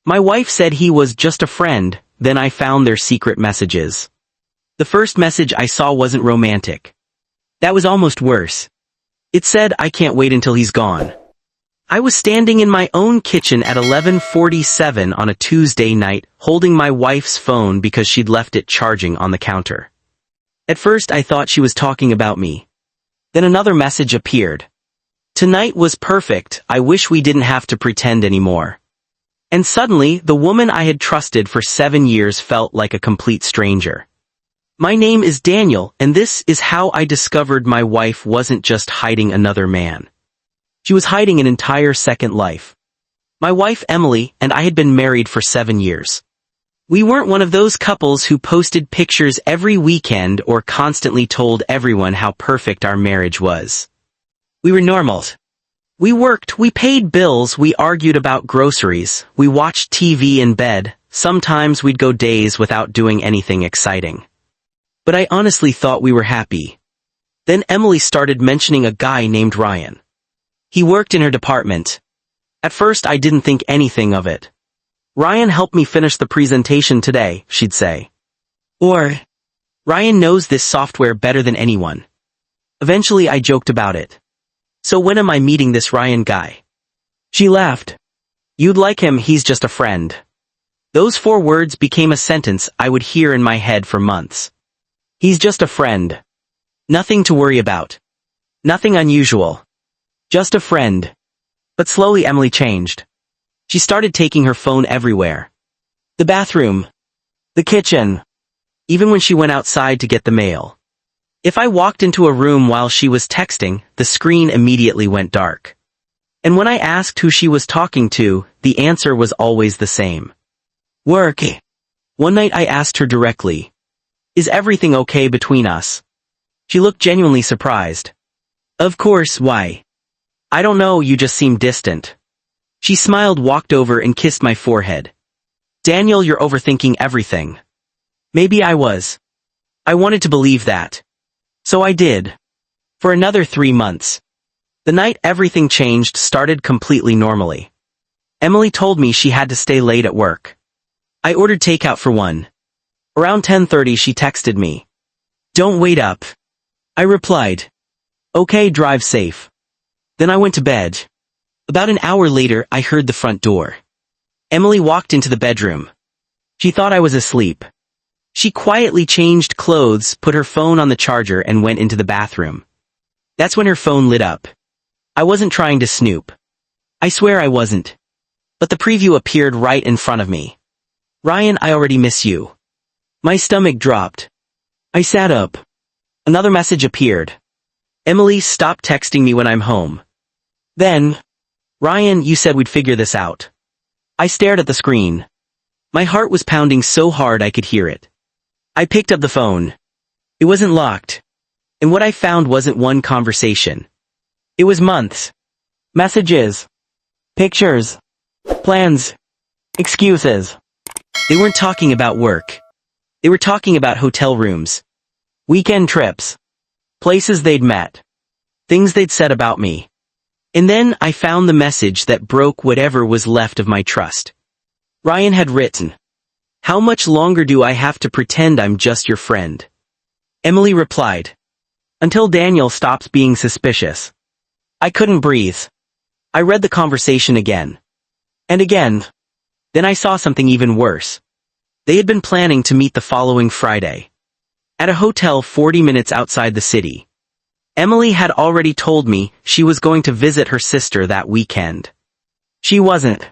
My wife said he was just a friend, then I found their secret messages. The first message I saw wasn't romantic. That was almost worse. It said, "I can't wait until he's gone." I was standing in my own kitchen at 11:47 on a Tuesday night, holding my wife's phone because she'd left it charging on the counter. At first I thought she was talking about me. Then another message appeared. "Tonight was perfect, I wish we didn't have to pretend anymore." And suddenly, the woman I had trusted for 7 years felt like a complete stranger. My name is Daniel, and this is how I discovered my wife wasn't just hiding another man. She was hiding an entire second life. My wife Emily and I had been married for 7 years. We weren't one of those couples who posted pictures every weekend or constantly told everyone how perfect our marriage was. We were normal. We worked, we paid bills, we argued about groceries, we watched TV in bed, sometimes we'd go days without doing anything exciting. But I honestly thought we were happy. Then Emily started mentioning a guy named Ryan. He worked in her department. At first I didn't think anything of it. "Ryan helped me finish the presentation today," she'd say. Or, "Ryan knows this software better than anyone." Eventually I joked about it. "So when am I meeting this Ryan guy?" She laughed. "You'd like him, he's just a friend." Those 4 words became a sentence I would hear in my head for months. He's just a friend. Nothing to worry about. Nothing unusual. Just a friend. But slowly Emily changed. She started taking her phone everywhere. The bathroom. The kitchen. Even when she went outside to get the mail. If I walked into a room while she was texting, the screen immediately went dark. And when I asked who she was talking to, the answer was always the same. Work. One night I asked her directly, "Is everything okay between us?" She looked genuinely surprised. "Of course, why?" "I don't know, you just seem distant." She smiled, walked over and kissed my forehead. "Daniel, you're overthinking everything." Maybe I was. I wanted to believe that. So I did. For another 3 months. The night everything changed started completely normally. Emily told me she had to stay late at work. I ordered takeout for 1. Around 10:30 she texted me. "Don't wait up." I replied, "Okay, drive safe." Then I went to bed. About an hour later I heard the front door. Emily walked into the bedroom. She thought I was asleep. She quietly changed clothes, put her phone on the charger and went into the bathroom. That's when her phone lit up. I wasn't trying to snoop. I swear I wasn't. But the preview appeared right in front of me. "Ryan, I already miss you." My stomach dropped. I sat up. Another message appeared. "Emily, stop texting me when I'm home." Then, "Ryan, you said we'd figure this out." I stared at the screen. My heart was pounding so hard I could hear it. I picked up the phone. It wasn't locked. And what I found wasn't one conversation. It was months. Messages. Pictures. Plans. Excuses. They weren't talking about work. They were talking about hotel rooms. Weekend trips. Places they'd met. Things they'd said about me. And then I found the message that broke whatever was left of my trust. Ryan had written, "How much longer do I have to pretend I'm just your friend?" Emily replied, "Until Daniel stops being suspicious." I couldn't breathe. I read the conversation again. And again. Then I saw something even worse. They had been planning to meet the following Friday. At a hotel 40 minutes outside the city. Emily had already told me she was going to visit her sister that weekend. She wasn't.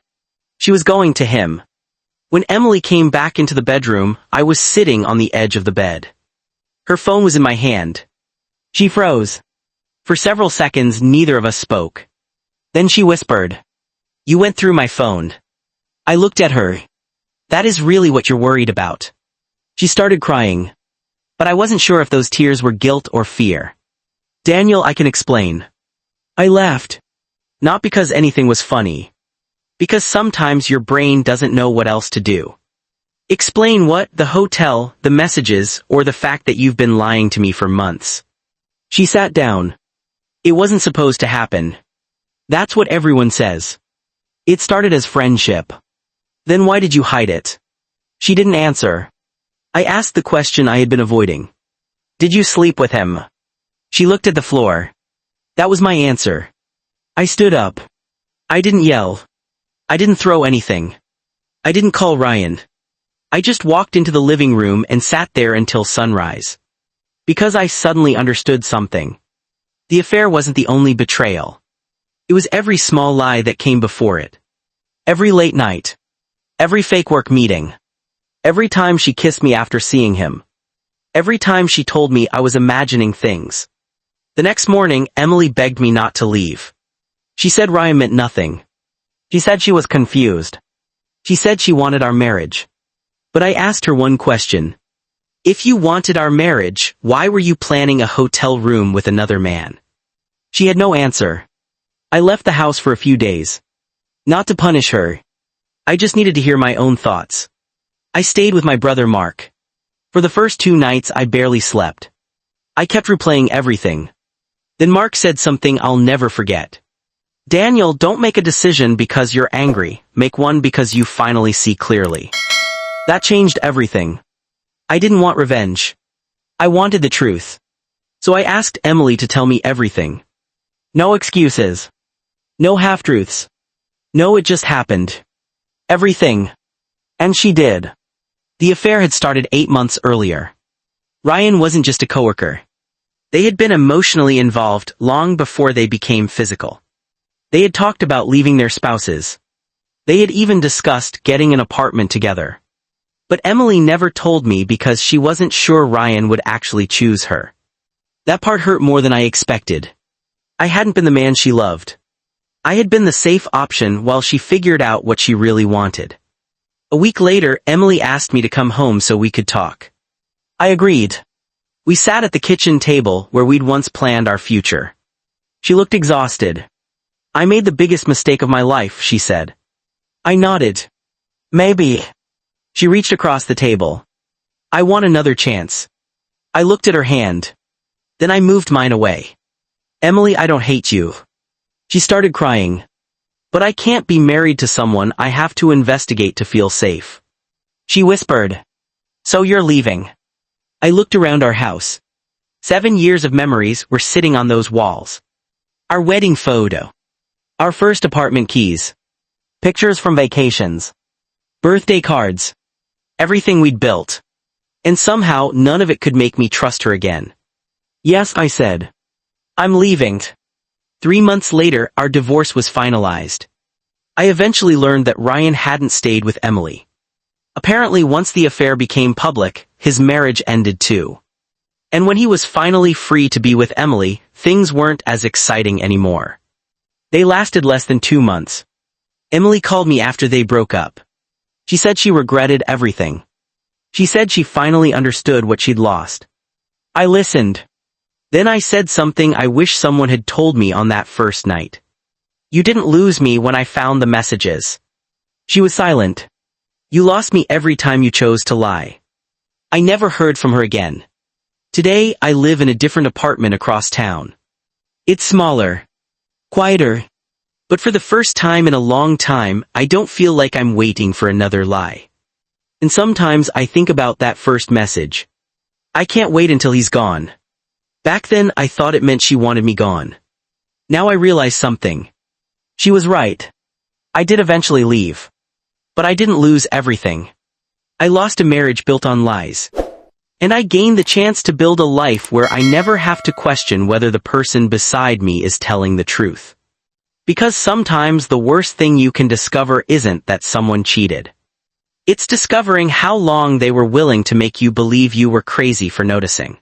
She was going to him. When Emily came back into the bedroom, I was sitting on the edge of the bed. Her phone was in my hand. She froze. For several seconds, neither of us spoke. Then she whispered, "You went through my phone." I looked at her. "That is really what you're worried about." She started crying. But I wasn't sure if those tears were guilt or fear. "Daniel, I can explain." I laughed. Not because anything was funny. Because sometimes your brain doesn't know what else to do. "Explain what? The hotel, the messages, or the fact that you've been lying to me for months?" She sat down. "It wasn't supposed to happen. That's what everyone says. It started as friendship. Then why did you hide it? She didn't answer. I asked the question I had been avoiding. Did you sleep with him? She looked at the floor. That was my answer. I stood up. I didn't yell. I didn't throw anything. I didn't call Ryan. I just walked into the living room and sat there until sunrise. Because I suddenly understood something. The affair wasn't the only betrayal. It was every small lie that came before it. Every late night. Every fake work meeting. Every time she kissed me after seeing him. Every time she told me I was imagining things. The next morning, Emily begged me not to leave. She said Ryan meant nothing. She said she was confused. She said she wanted our marriage. But I asked her one question. If you wanted our marriage, why were you planning a hotel room with another man? She had no answer. I left the house for a few days. Not to punish her. I just needed to hear my own thoughts. I stayed with my brother Mark. For the first 2 nights I barely slept. I kept replaying everything. Then Mark said something I'll never forget. Daniel, don't make a decision because you're angry, make one because you finally see clearly. That changed everything. I didn't want revenge. I wanted the truth. So I asked Emily to tell me everything. No excuses. No half-truths. No, it just happened. Everything. And she did. The affair had started 8 months earlier. Ryan wasn't just a coworker. They had been emotionally involved long before they became physical. They had talked about leaving their spouses. They had even discussed getting an apartment together. But Emily never told me because she wasn't sure Ryan would actually choose her. That part hurt more than I expected. I hadn't been the man she loved. I had been the safe option while she figured out what she really wanted. A week later, Emily asked me to come home so we could talk. I agreed. We sat at the kitchen table where we'd once planned our future. She looked exhausted. I made the biggest mistake of my life, she said. I nodded. Maybe. She reached across the table. I want another chance. I looked at her hand. Then I moved mine away. Emily, I don't hate you. She started crying. But I can't be married to someone I have to investigate to feel safe. She whispered. So you're leaving. I looked around our house. 7 years of memories were sitting on those walls. Our wedding photo. Our first apartment keys. Pictures from vacations. Birthday cards. Everything we'd built. And somehow none of it could make me trust her again. Yes, I said. I'm leaving. 3 months later, our divorce was finalized. I eventually learned that Ryan hadn't stayed with Emily. Apparently, once the affair became public, his marriage ended too. And when he was finally free to be with Emily, things weren't as exciting anymore. They lasted less than 2 months. Emily called me after they broke up. She said she regretted everything. She said she finally understood what she'd lost. I listened. Then I said something I wish someone had told me on that first night. You didn't lose me when I found the messages. She was silent. You lost me every time you chose to lie. I never heard from her again. Today, I live in a different apartment across town. It's smaller. Quieter. But for the first time in a long time, I don't feel like I'm waiting for another lie. And sometimes I think about that first message. I can't wait until he's gone. Back then, I thought it meant she wanted me gone. Now I realize something. She was right. I did eventually leave. But I didn't lose everything. I lost a marriage built on lies. And I gained the chance to build a life where I never have to question whether the person beside me is telling the truth. Because sometimes the worst thing you can discover isn't that someone cheated. It's discovering how long they were willing to make you believe you were crazy for noticing.